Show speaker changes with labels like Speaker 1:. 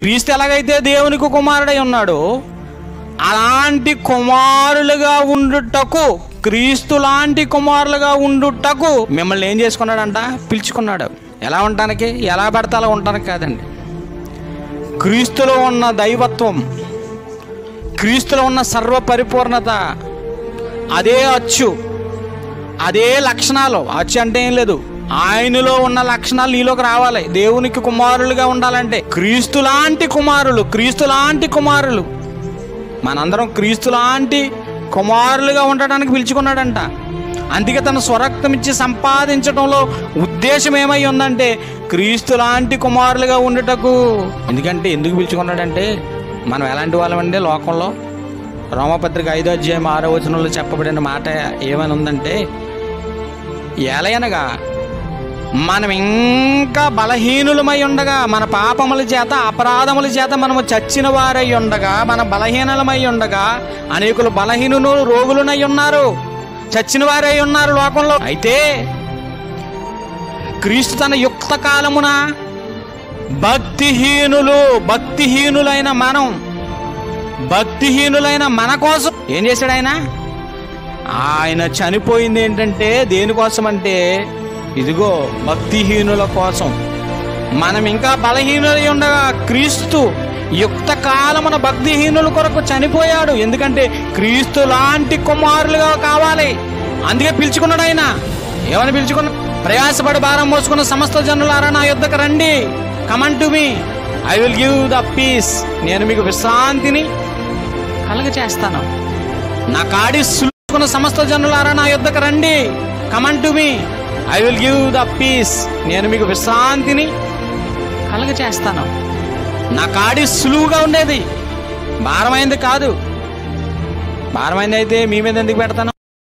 Speaker 1: క్రీస్తు ఎలాగైతే దేవునికి కుమారుడై ఉన్నాడో అలాంటి కుమారులుగా ఉండుటకు, క్రీస్తు లాంటి కుమారులుగా ఉండుటకు మిమ్మల్ని ఏం చేసుకున్నాడంట? పిలుచుకున్నాడు. ఎలా ఉండటానికి? ఎలా పడితే అలా ఉండటానికి కాదండి. క్రీస్తులో ఉన్న దైవత్వం, క్రీస్తులో ఉన్న సర్వపరిపూర్ణత, అదే అచ్చు, అదే లక్షణాలు. అచ్చు అంటే ఏం లేదు, ఆయనలో ఉన్న లక్షణాలు నీలోకి రావాలి. దేవునికి కుమారులుగా ఉండాలంటే క్రీస్తు లాంటి కుమారులు, క్రీస్తు లాంటి కుమారులు, మనందరం క్రీస్తు లాంటి కుమారులుగా ఉండడానికి పిలుచుకున్నాడంట. అందుకే తన స్వరక్తం ఇచ్చి సంపాదించడంలో ఉద్దేశం ఏమై ఉందంటే క్రీస్తు లాంటి కుమారులుగా ఉండుటకు. ఎందుకంటే ఎందుకు పిలుచుకున్నాడంటే మనం ఎలాంటి వాళ్ళమంటే లోకంలో రోమపత్రిక 5వ అధ్యాయం 6వ వచనంలో చెప్పబడిన మాట ఏమని ఉందంటే, ఎలయనగా మనం ఇంకా బలహీనులమై ఉండగా, మన పాపముల చేత అపరాధముల చేత మనము చచ్చిన వారై ఉండగా, మన బలహీనలమై ఉండగా, అనేకులు బలహీనులు రోగులునై ఉన్నారు, చచ్చిన వారై ఉన్నారు లోకంలో. అయితే క్రీస్తు తన యుక్త కాలమున భక్తిహీనులైన మన కోసం ఏం చేశాడు? ఆయన చనిపోయింది ఏంటంటే దేనికోసం అంటే, ఇదిగో భక్తిహీనుల కోసం. మనం ఇంకా బలహీనులై ఉండగా క్రీస్తు యుక్త కాలమున భక్తిహీనుల కొరకు చనిపోయాడు. ఎందుకంటే క్రీస్తు లాంటి కుమారులుగా కావాలి. అందుకే పిలుచుకున్నాడు ఆయన. ఏమని పిలుచుకున్నాడు? ప్రయాసపడి భారం మోసుకున్న సమస్త జనులారా నా యొద్దకు రండి, come on to me, I will give the peace. నేను మీకు విశ్రాంతిని కలుగచేస్తాను. నా కాడి సులుకున్న సమస్త జనులారా నా యొద్దకు రండి, come on to me, I will give the peace. నేను మీకు విశ్రాంతిని కలుగచేస్తాను. నా కాడి సులువుగా ఉండేది, భారమైంది కాదు. భారమైంది అయితే మీ మీద ఎందుకు పెడతాను?